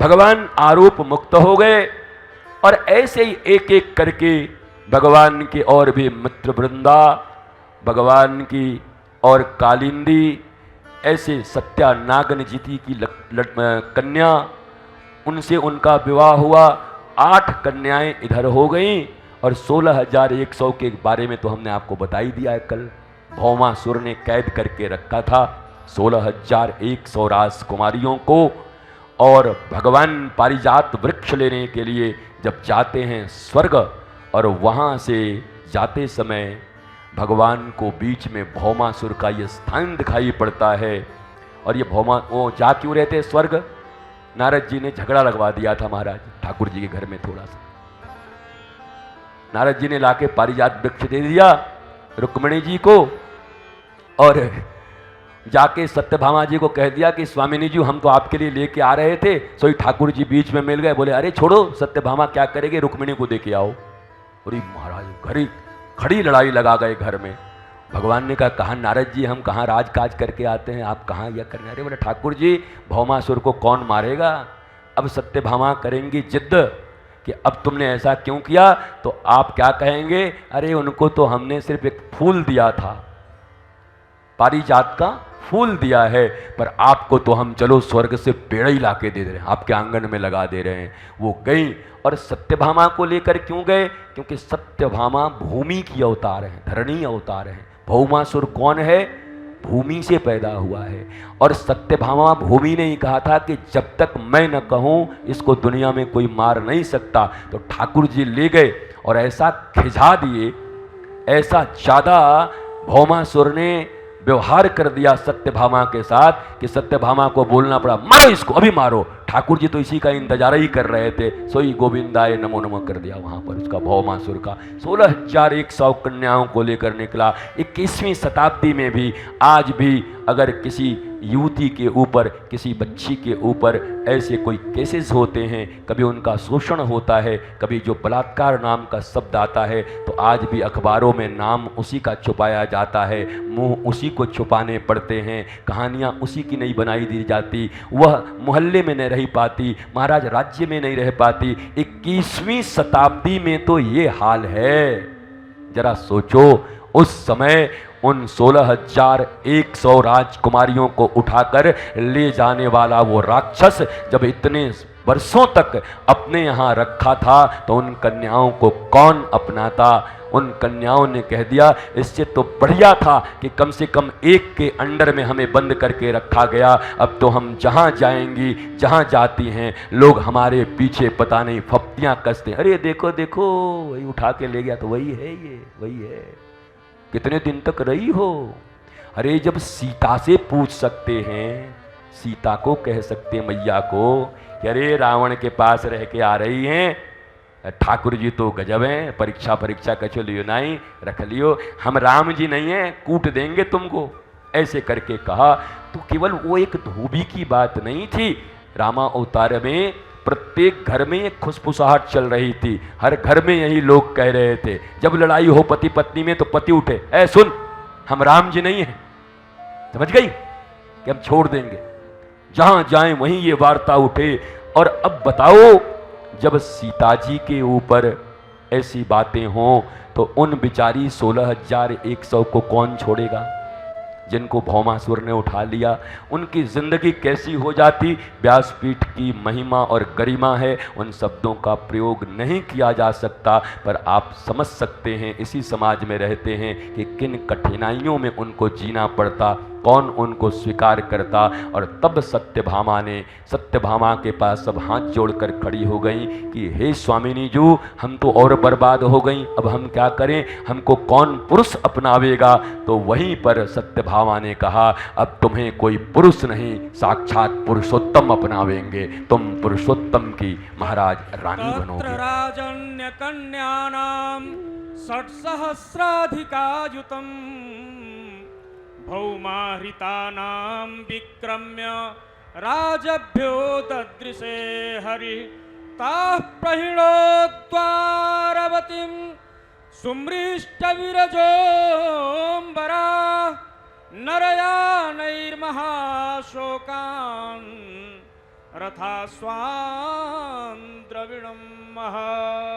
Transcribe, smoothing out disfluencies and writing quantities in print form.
भगवान आरोप मुक्त हो गए और ऐसे ही एक एक करके भगवान के और भी मित्र वृंदा, भगवान की और कालिंदी, ऐसे सत्या नागन जीती की कन्या, उनसे उनका विवाह हुआ। 8 कन्याएं इधर हो गईं और 16,100 के बारे में तो हमने आपको बता ही दिया है कल। भौमासुर ने कैद करके रखा था 16,100 राजकुमारियों को। और भगवान पारिजात वृक्ष लेने के लिए जब जाते हैं स्वर्ग, और वहाँ से जाते समय भगवान को बीच में भौमासुर का ये स्थान दिखाई पड़ता है। और ये वो जा क्यों रहते स्वर्ग? नारद जी ने झगड़ा लगवा दिया था महाराज ठाकुर जी के घर में थोड़ा सा। नारद जी ने लाके पारिजात वृक्ष दे दिया रुक्मिणी जी को, और जाके सत्यभामा जी को कह दिया कि स्वामिनी जी हम तो आपके लिए लेके आ रहे थे, सोई ठाकुर जी बीच में मिल गए। बोले अरे छोड़ो, सत्यभामा क्या करेंगे, रुक्मिणी को दे के आओ। अरे महाराज घड़ी खड़ी लड़ाई लगा गए घर में। भगवान ने कहा नारद जी हम कहाँ राजकाज करके आते हैं, आप कहाँ यह करने? अरे बोले ठाकुर जी भौमासुर को कौन मारेगा? अब सत्यभामा करेंगी जिद्द कि अब तुमने ऐसा क्यों किया, तो आप क्या कहेंगे? अरे उनको तो हमने सिर्फ एक फूल दिया था, पारिजात का फूल दिया है, पर आपको तो हम चलो स्वर्ग से पेड़ ही ला के दे रहे हैं, आपके आंगन में लगा दे रहे हैं। वो गई। और सत्यभामा को लेकर क्यों गए? क्योंकि सत्यभामा भूमि की अवतार है, धरणी अवतार है। भौमासुर कौन है? भूमि से पैदा हुआ है। और सत्यभामा भूमि ने ही कहा था कि जब तक मैं न कहूँ इसको दुनिया में कोई मार नहीं सकता। तो ठाकुर जी ले गए और ऐसा खिंचा दिए, ऐसा ज़्यादा भौमासुर ने व्यवहार कर दिया सत्यभामा के साथ कि सत्यभामा को बोलना पड़ा मारो इसको, अभी मारो। ठाकुर जी तो इसी का इंतजार ही कर रहे थे। सोई गोविंदाय नमो नमो कर दिया वहां पर उसका भौमासुर का। 16,100 कन्याओं को लेकर निकला। 21वीं शताब्दी में भी आज भी अगर किसी युवती के ऊपर, किसी बच्ची के ऊपर ऐसे कोई केसेस होते हैं, कभी उनका शोषण होता है, कभी जो बलात्कार नाम का शब्द आता है, तो आज भी अखबारों में नाम उसी का छुपाया जाता है, मुंह उसी को छुपाने पड़ते हैं, कहानियाँ उसी की नहीं बनाई दी जाती। वह मोहल्ले में नहीं रह पाती, महाराज राज्य में नहीं रह पाती। 21वीं शताब्दी में तो ये हाल है। जरा सोचो उस समय उन 16,100 राजकुमारियों को उठाकर ले जाने वाला वो राक्षस जब इतने वर्षों तक अपने यहाँ रखा था, तो उन कन्याओं को कौन अपनाता? उन कन्याओं ने कह दिया इससे तो बढ़िया था कि कम से कम एक के अंडर में हमें बंद करके रखा गया। अब तो हम जहाँ जाएंगी, जहाँ जाती हैं, लोग हमारे पीछे पता नहीं फप्तियाँ कसते, अरे देखो देखो वही उठा के ले गया, तो वही है, ये वही है, कितने दिन तक रही हो? अरे जब सीता से पूछ सकते हैं, सीता को कह सकते हैं मैया को कि अरे रावण के पास रह के आ रही हैं, ठाकुर जी तो गजब हैं, परीक्षा परीक्षा कचो लियो नहीं रख लियो, हम राम जी नहीं हैं, कूट देंगे तुमको, ऐसे करके कहा। तो केवल वो एक धोबी की बात नहीं थी, रामा अवतार में प्रत्येक घर में एक खुशफुसाहट चल रही थी। हर घर में यही लोग कह रहे थे, जब लड़ाई हो पति पत्नी में तो पति उठे, ऐ सुन हम राम जी नहीं हैं, समझ गई कि हम छोड़ देंगे, जहां जाएं वहीं ये वार्ता उठे। और अब बताओ जब सीता जी के ऊपर ऐसी बातें हों तो उन बिचारी 16,100 को कौन छोड़ेगा? जिनको भौमासुर ने उठा लिया उनकी जिंदगी कैसी हो जाती? व्यासपीठ की महिमा और गरिमा है, उन शब्दों का प्रयोग नहीं किया जा सकता, पर आप समझ सकते हैं इसी समाज में रहते हैं कि किन कठिनाइयों में उनको जीना पड़ता, कौन उनको स्वीकार करता। और तब सत्यभामा के पास सब हाथ जोड़कर खड़ी हो गई कि हे स्वामिनी जू, हम तो और बर्बाद हो गई, अब हम क्या करें, हमको कौन पुरुष अपनावेगा? तो वहीं पर सत्यभामा ने कहा अब तुम्हें कोई पुरुष नहीं, साक्षात पुरुषोत्तम अपनावेंगे, तुम पुरुषोत्तम की महाराज रानी बनोगे। राजन्य कन्यानां 6,000 भौमाहृतानां विक्रम्य राजभ्यो ददृशे हरि ताः प्रहिणोद्वारवतीं सुमृष्टविरजोऽम्बरा नरयानैर्महाशोकान् रथास्वान् द्रविणं महत्